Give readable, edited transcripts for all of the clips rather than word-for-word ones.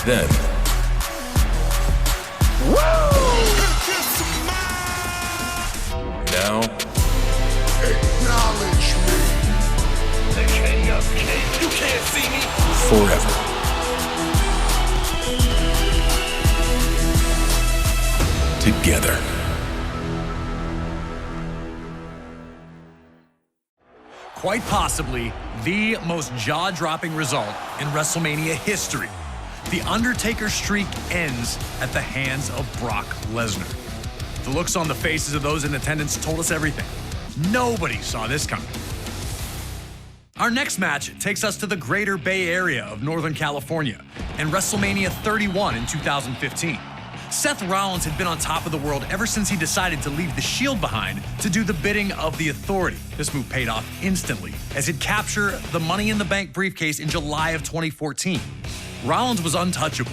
Then, now, acknowledge me. The king of kings. You can't see me. forever. Together. Quite possibly the most jaw-dropping result in WrestleMania history. The Undertaker streak ends at the hands of Brock Lesnar. The looks on the faces of those in attendance told us everything. Nobody saw this coming. Our next match takes us to the greater Bay Area of Northern California and WrestleMania 31 in 2015. Seth Rollins had been on top of the world ever since he decided to leave the Shield behind to do the bidding of the Authority. This move paid off instantly as he'd capture the Money in the Bank briefcase in July of 2014. Rollins was untouchable,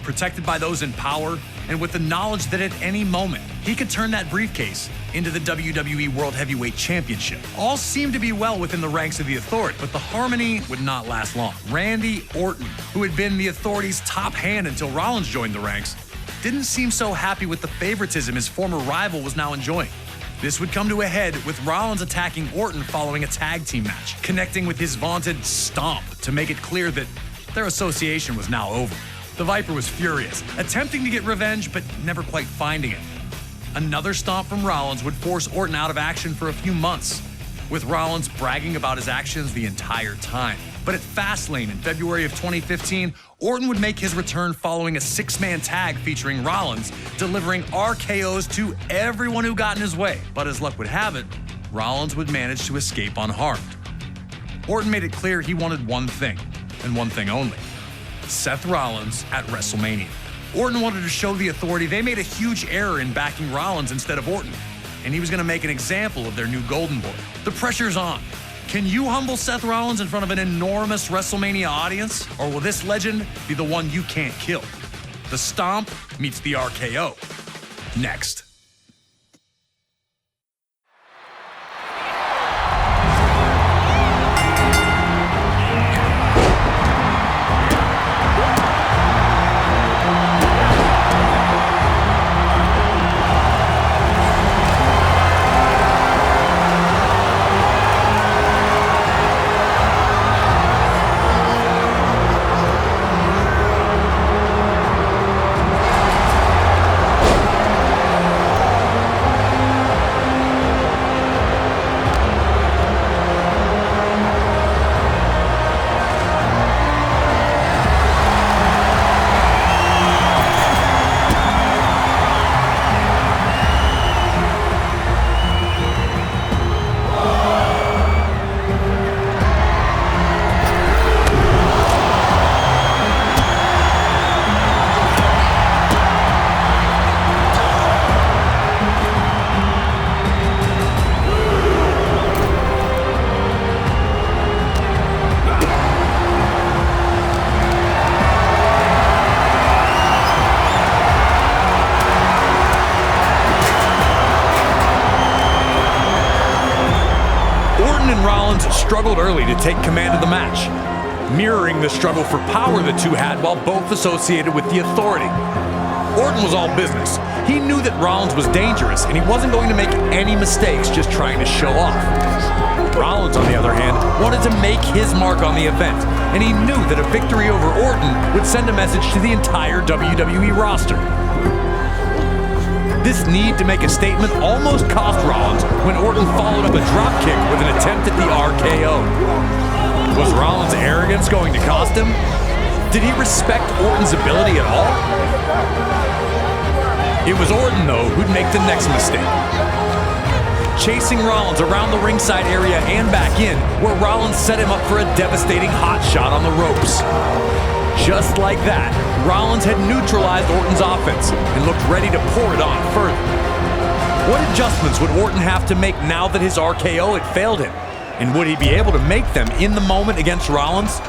protected by those in power, and with the knowledge that at any moment he could turn that briefcase into the WWE World Heavyweight Championship. All seemed to be well within the ranks of the Authority, but the harmony would not last long. Randy Orton, who had been the Authority's top hand until Rollins joined the ranks, didn't seem so happy with the favoritism his former rival was now enjoying. This would come to a head with Rollins attacking Orton following a tag team match, connecting with his vaunted stomp to make it clear that their association was now over. The Viper was furious, attempting to get revenge, but never quite finding it. Another stomp from Rollins would force Orton out of action for a few months, with Rollins bragging about his actions the entire time. But at Fastlane in February of 2015, Orton would make his return following a six-man tag featuring Rollins, delivering RKOs to everyone who got in his way. But as luck would have it, Rollins would manage to escape unharmed. Orton made it clear he wanted one thing, and one thing only: Seth Rollins at WrestleMania. Orton wanted to show the Authority they made a huge error in backing Rollins instead of Orton, and he was going to make an example of their new Golden Boy. The pressure's on. Can you humble Seth Rollins in front of an enormous WrestleMania audience? Or will this legend be the one you can't kill? The Stomp meets the RKO. Next. Struggled early to take command of the match, mirroring the struggle for power the two had while both associated with the Authority. Orton was all business. He knew that Rollins was dangerous, and he wasn't going to make any mistakes just trying to show off. Rollins, on the other hand, wanted to make his mark on the event, and he knew that a victory over Orton would send a message to the entire WWE roster. This need to make a statement almost cost Rollins when Orton followed up a dropkick with an attempt at the RKO. Was Rollins' arrogance going to cost him? Did he respect Orton's ability at all? It was Orton, though, who'd make the next mistake. Chasing Rollins around the ringside area and back in, where Rollins set him up for a devastating hot shot on the ropes. Just like that, Rollins had neutralized Orton's offense and looked ready to pour it on further. What adjustments would Orton have to make now that his RKO had failed him? And would he be able to make them in the moment against Rollins?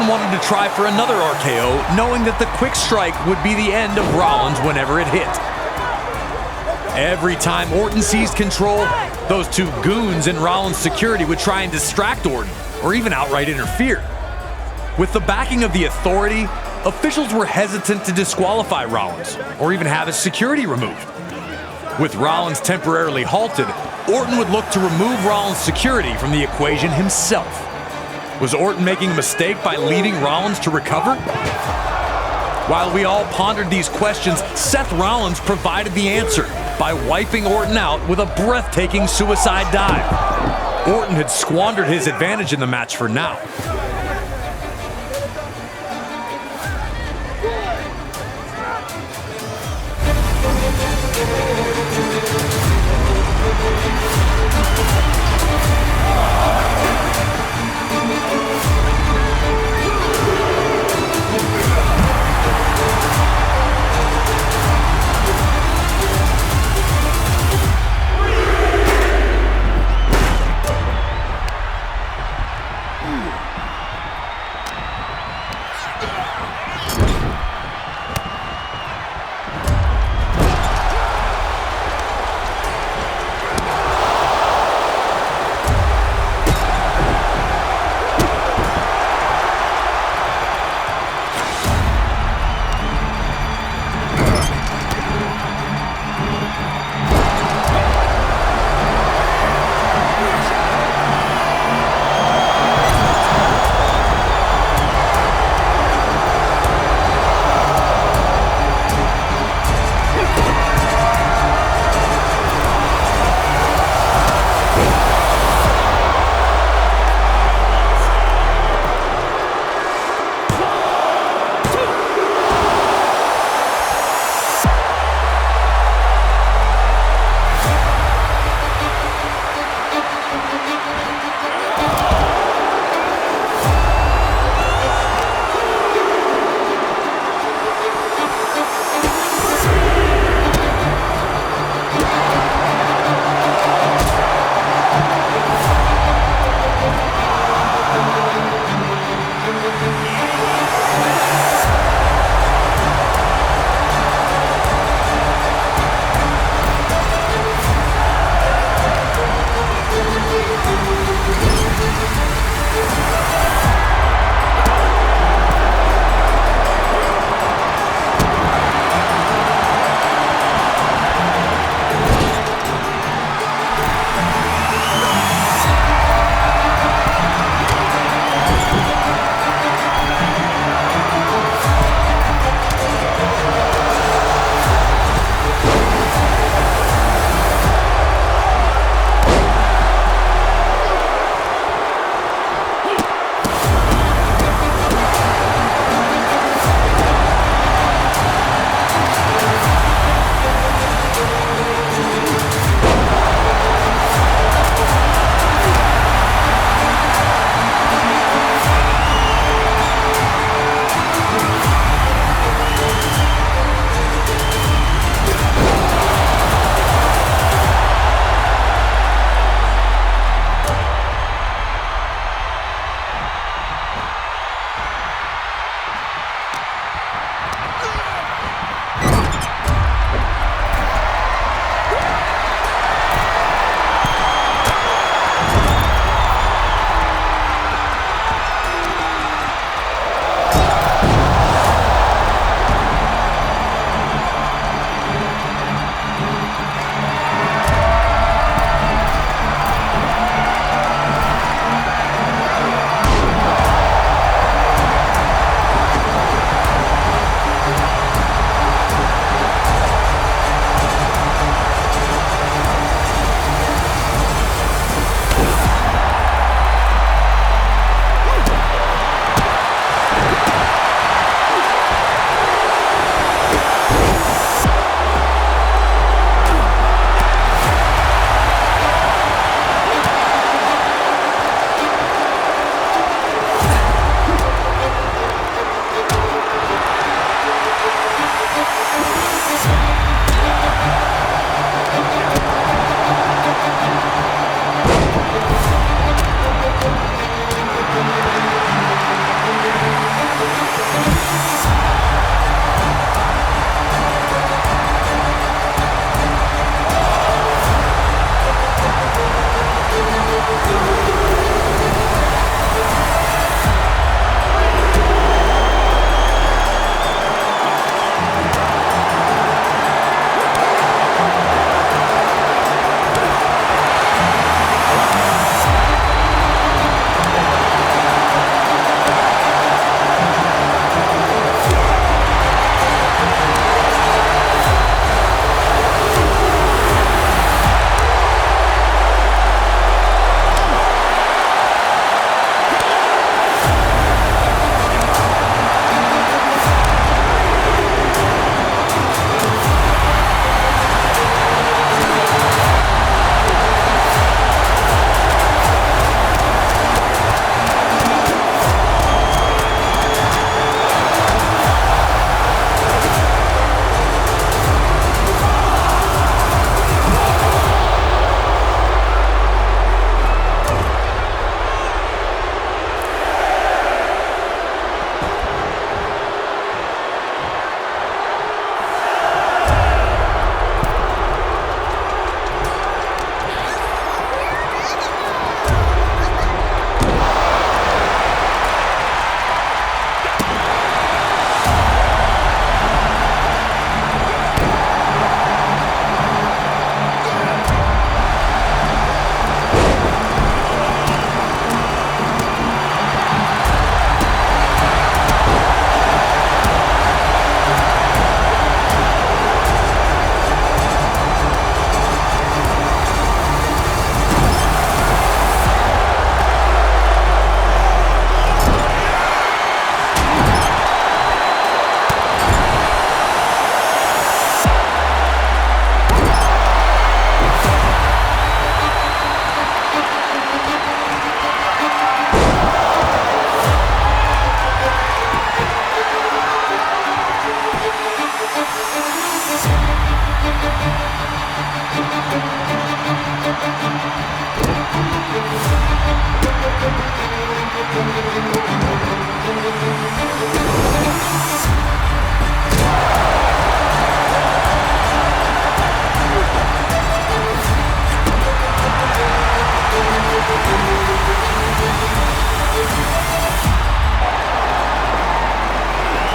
Orton wanted to try for another RKO, knowing that the quick strike would be the end of Rollins whenever it hit. Every time Orton seized control, those two goons in Rollins' security would try and distract Orton, or even outright interfere. With the backing of the Authority, officials were hesitant to disqualify Rollins, or even have his security removed. With Rollins temporarily halted, Orton would look to remove Rollins' security from the equation himself. Was Orton making a mistake by leaving Rollins to recover? While we all pondered these questions, Seth Rollins provided the answer by wiping Orton out with a breathtaking suicide dive. Orton had squandered his advantage in the match for now.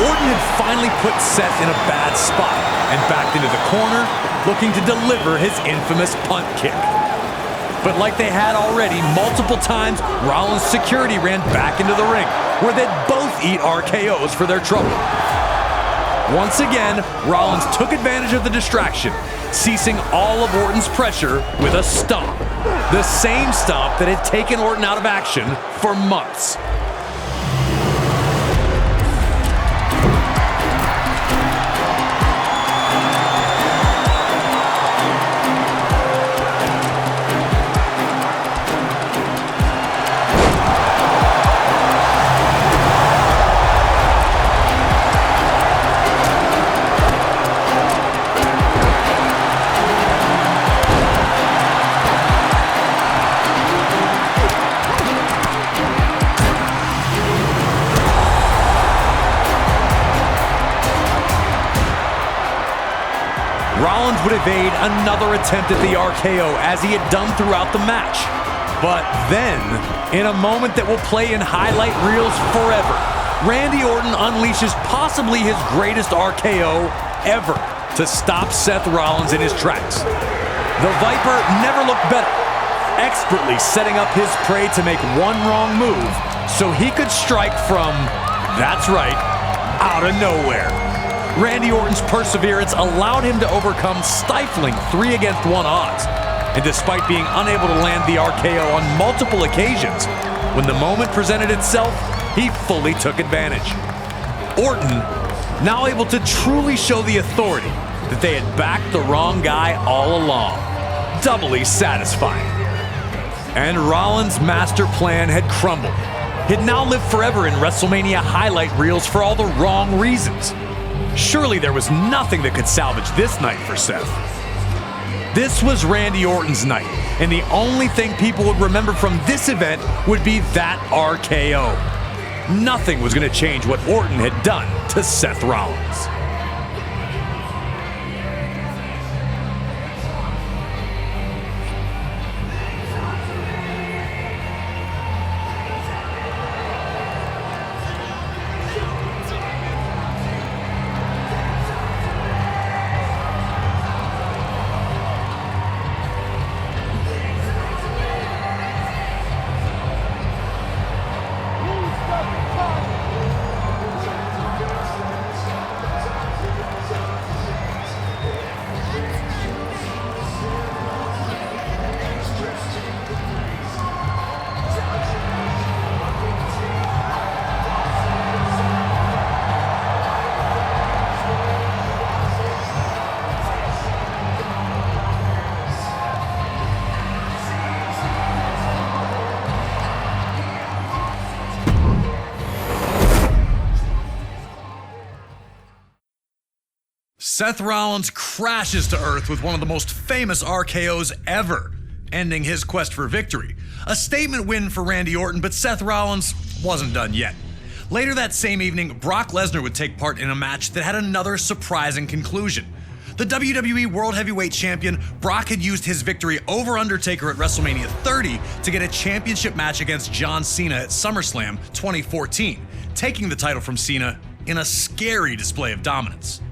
Orton had finally put Seth in a bad spot and backed into the corner, looking to deliver his infamous punt kick. But like they had already multiple times, Rollins' security ran back into the ring, where they'd both eat RKOs for their trouble. Once again, Rollins took advantage of the distraction, ceasing all of Orton's pressure with a stomp. The same stomp that had taken Orton out of action for months. Rollins would evade another attempt at the RKO as he had done throughout the match. But then, in a moment that will play in highlight reels forever, Randy Orton unleashes possibly his greatest RKO ever to stop Seth Rollins in his tracks. The Viper never looked better, expertly setting up his prey to make one wrong move so he could strike from, that's right, out of nowhere. Randy Orton's perseverance allowed him to overcome stifling 3-against-1 odds. And despite being unable to land the RKO on multiple occasions, when the moment presented itself, he fully took advantage. Orton, now able to truly show the authority that they had backed the wrong guy all along. Doubly satisfying. And Rollins' master plan had crumbled. He'd now live forever in WrestleMania highlight reels for all the wrong reasons. Surely there was nothing that could salvage this night for Seth. This was Randy Orton's night, and the only thing people would remember from this event would be that RKO. Nothing was going to change what Orton had done to Seth Rollins. Seth Rollins crashes to earth with one of the most famous RKOs ever, ending his quest for victory. A statement win for Randy Orton, but Seth Rollins wasn't done yet. Later that same evening, Brock Lesnar would take part in a match that had another surprising conclusion. The WWE World Heavyweight Champion, Brock had used his victory over Undertaker at WrestleMania 30 to get a championship match against John Cena at SummerSlam 2014, taking the title from Cena in a scary display of dominance.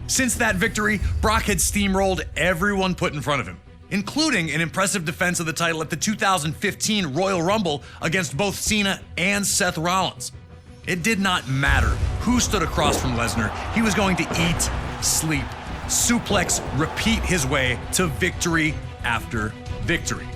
Since that victory, Brock had steamrolled everyone put in front of him, including an impressive defense of the title at the 2015 Royal Rumble against both Cena and Seth Rollins. It did not matter who stood across from Lesnar, he was going to eat, sleep, suplex, repeat his way to victory after victory.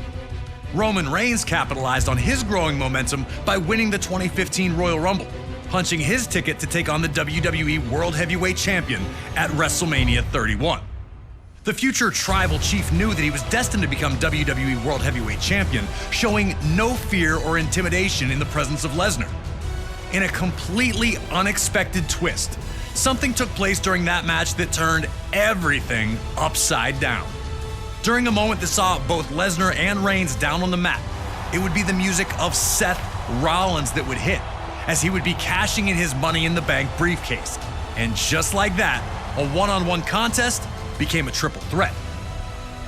Roman Reigns capitalized on his growing momentum by winning the 2015 Royal Rumble, punching his ticket to take on the WWE World Heavyweight Champion at WrestleMania 31. The future tribal chief knew that he was destined to become WWE World Heavyweight Champion, showing no fear or intimidation in the presence of Lesnar. In a completely unexpected twist, something took place during that match that turned everything upside down. During a moment that saw both Lesnar and Reigns down on the mat, it would be the music of Seth Rollins that would hit, as he would be cashing in his Money in the Bank briefcase. And just like that, a one-on-one contest became a triple threat.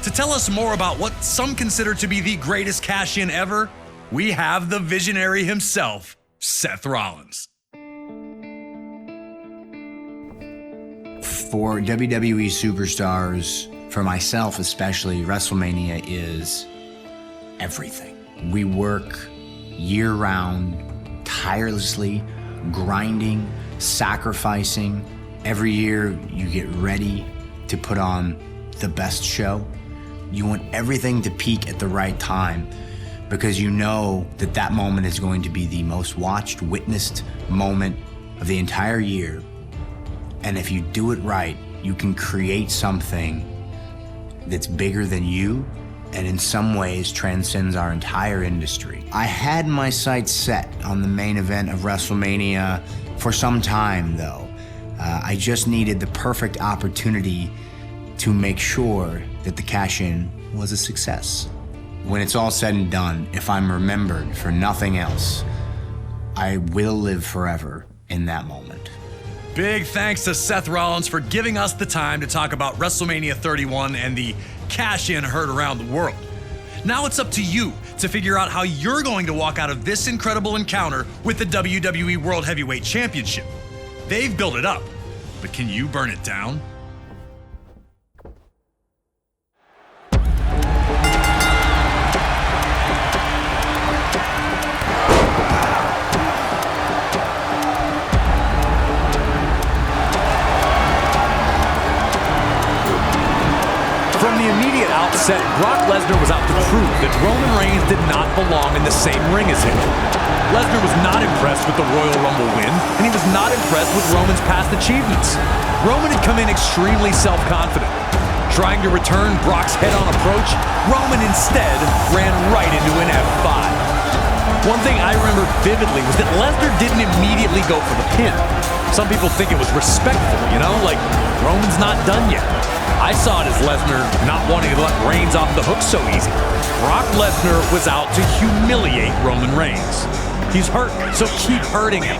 To tell us more about what some consider to be the greatest cash-in ever, we have the visionary himself, Seth Rollins. For WWE superstars, for myself especially, WrestleMania is everything. We work year-round, tirelessly, grinding, sacrificing. Every year you get ready to put on the best show. You want everything to peak at the right time because you know that that moment is going to be the most watched, witnessed moment of the entire year. And if you do it right, you can create something that's bigger than you and in some ways transcends our entire industry. I had my sights set on the main event of WrestleMania for some time though. I just needed the perfect opportunity to make sure that the cash-in was a success. When it's all said and done, if I'm remembered for nothing else, I will live forever in that moment. Big thanks to Seth Rollins for giving us the time to talk about WrestleMania 31 and the cash-in heard around the world. Now it's up to you to figure out how you're going to walk out of this incredible encounter with the WWE World Heavyweight Championship. They've built it up, but can you burn it down? From the immediate outset, Brock Lesnar was out to prove that Roman Reigns did not belong in the same ring as him. Lesnar was not impressed with the Royal Rumble win, and he was not impressed with Roman's past achievements. Roman had come in extremely self-confident. Trying to return Brock's head-on approach, Roman instead ran right into an F5. One thing I remember vividly was that Lesnar didn't immediately go for the pin. Some people think it was respectful, you know, like Roman's not done yet. I saw it as Lesnar not wanting to let Reigns off the hook so easy. Brock Lesnar was out to humiliate Roman Reigns. He's hurt, so keep hurting him.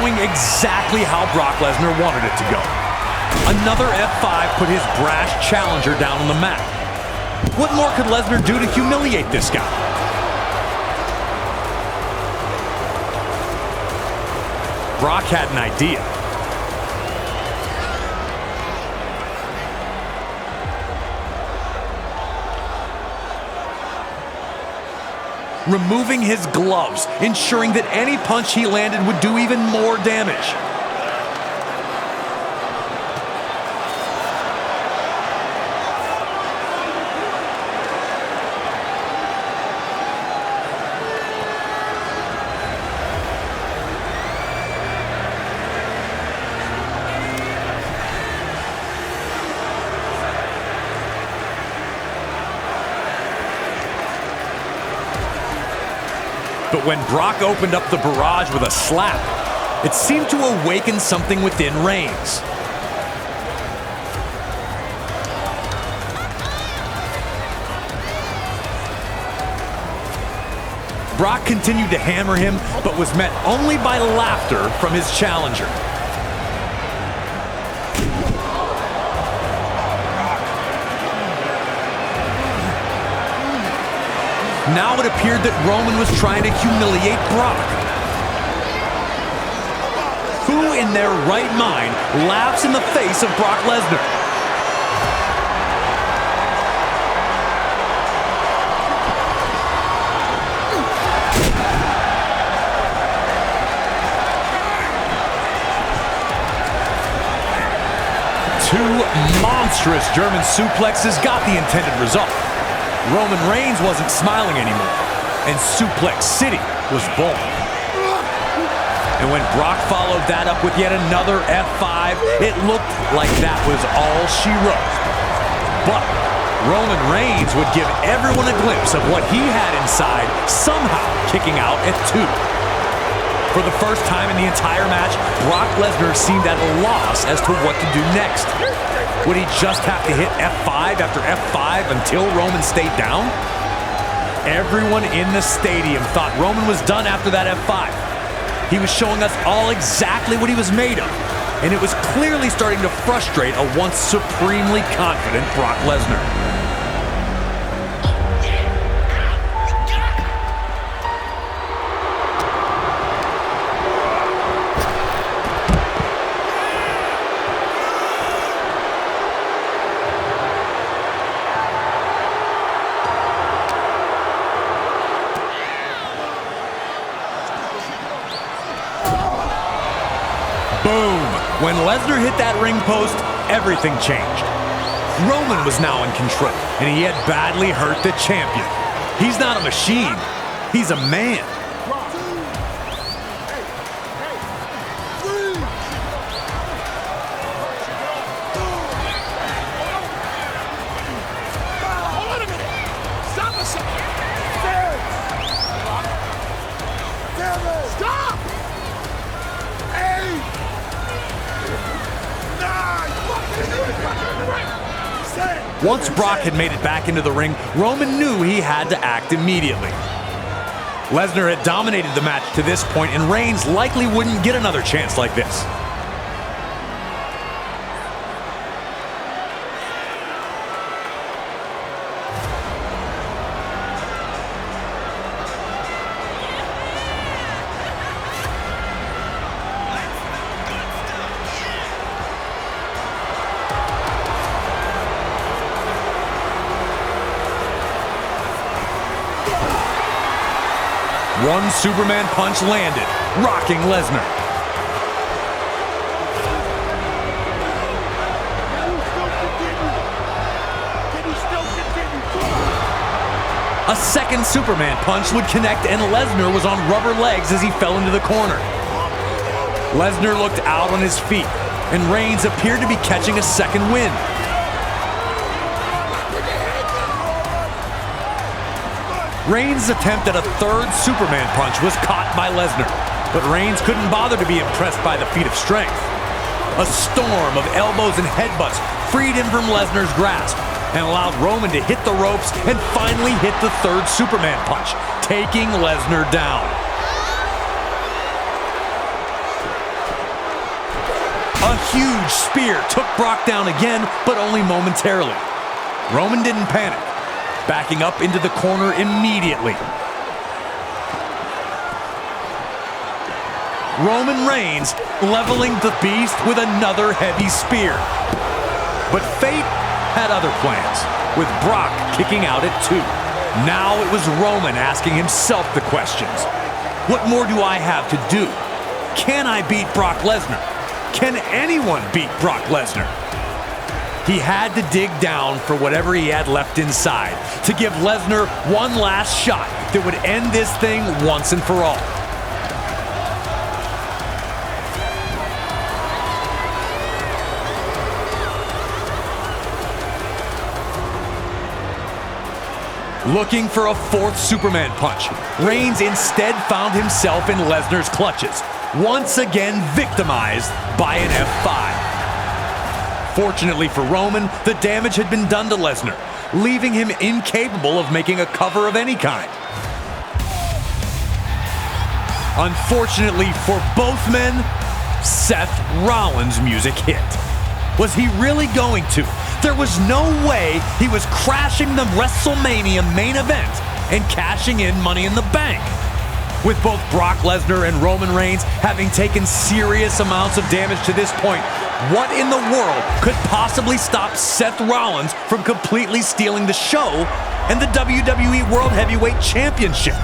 going exactly how Brock Lesnar wanted it to go. Another F5 put his brash challenger down on the mat. What more could Lesnar do to humiliate this guy? Brock had an idea. Removing his gloves, ensuring that any punch he landed would do even more damage. But when Brock opened up the barrage with a slap, it seemed to awaken something within Reigns. Brock continued to hammer him, but was met only by laughter from his challenger. Now it appeared that Roman was trying to humiliate Brock. Who in their right mind laughs in the face of Brock Lesnar? Two monstrous German suplexes got the intended result. Roman Reigns wasn't smiling anymore, and Suplex City was born. And when Brock followed that up with yet another F5, it looked like that was all she wrote. But Roman Reigns would give everyone a glimpse of what he had inside, somehow kicking out at 2. For the first time in the entire match, Brock Lesnar seemed at a loss as to what to do next. Would he just have to hit F5 after F5 until Roman stayed down? Everyone in the stadium thought Roman was done after that F5. He was showing us all exactly what he was made of, and it was clearly starting to frustrate a once supremely confident Brock Lesnar. Boom! When Lesnar hit that ring post, everything changed. Roman was now in control, and he had badly hurt the champion. He's not a machine, he's a man. Hold on a minute! Stop a second! Stop! Once Brock had made it back into the ring, Roman knew he had to act immediately. Lesnar had dominated the match to this point, and Reigns likely wouldn't get another chance like this. One Superman punch landed, rocking Lesnar. A second Superman punch would connect, and Lesnar was on rubber legs as he fell into the corner. Lesnar looked out on his feet, and Reigns appeared to be catching a second wind. Reigns' attempt at a third Superman punch was caught by Lesnar, but Reigns couldn't bother to be impressed by the feat of strength. A storm of elbows and headbutts freed him from Lesnar's grasp and allowed Roman to hit the ropes and finally hit the third Superman punch, taking Lesnar down. A huge spear took Brock down again, but only momentarily. Roman didn't panic, backing up into the corner immediately. Roman Reigns leveling the beast with another heavy spear. But fate had other plans, with Brock kicking out at 2. Now it was Roman asking himself the questions. What more do I have to do? Can I beat Brock Lesnar? Can anyone beat Brock Lesnar? He had to dig down for whatever he had left inside to give Lesnar one last shot that would end this thing once and for all. Looking for a 4th Superman punch, Reigns instead found himself in Lesnar's clutches, once again victimized by an F5. Fortunately for Roman, the damage had been done to Lesnar, leaving him incapable of making a cover of any kind. Unfortunately for both men, Seth Rollins' music hit. Was he really going to? There was no way he was crashing the WrestleMania main event and cashing in Money in the Bank. With both Brock Lesnar and Roman Reigns having taken serious amounts of damage to this point, what in the world could possibly stop Seth Rollins from completely stealing the show and the WWE World Heavyweight Championship?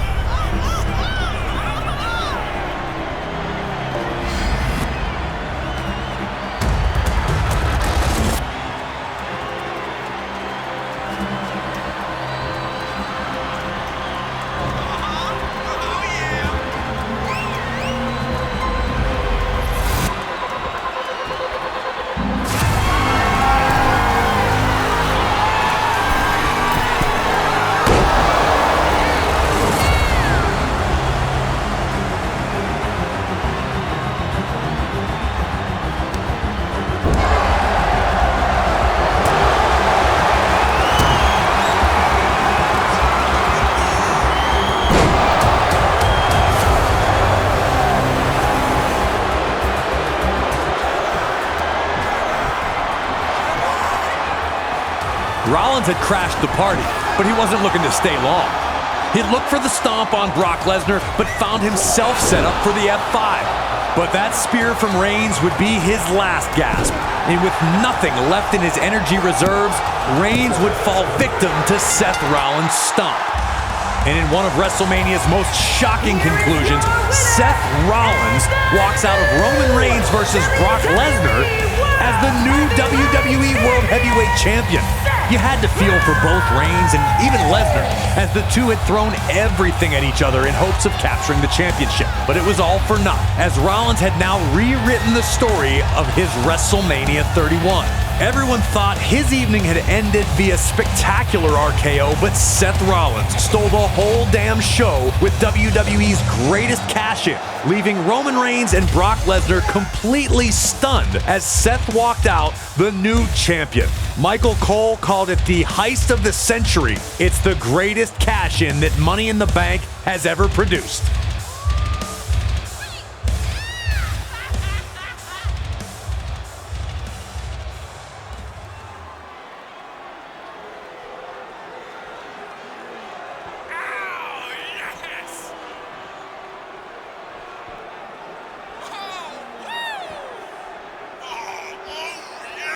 Rollins had crashed the party, but he wasn't looking to stay long. He looked for the stomp on Brock Lesnar, but found himself set up for the F5. But that spear from Reigns would be his last gasp. And with nothing left in his energy reserves, Reigns would fall victim to Seth Rollins' stomp. And in one of WrestleMania's most shocking conclusions, Seth Rollins walks out of Roman Reigns versus Brock Lesnar as the new WWE World Heavyweight Champion. You had to feel for both Reigns and even Lesnar, as the two had thrown everything at each other in hopes of capturing the championship. But it was all for naught, as Rollins had now rewritten the story of his WrestleMania 31. Everyone thought his evening had ended via spectacular RKO, but Seth Rollins stole the whole damn show with WWE's greatest cash-in, leaving Roman Reigns and Brock Lesnar completely stunned as Seth walked out the new champion. Michael Cole called it the heist of the century. It's the greatest cash-in that Money in the Bank has ever produced.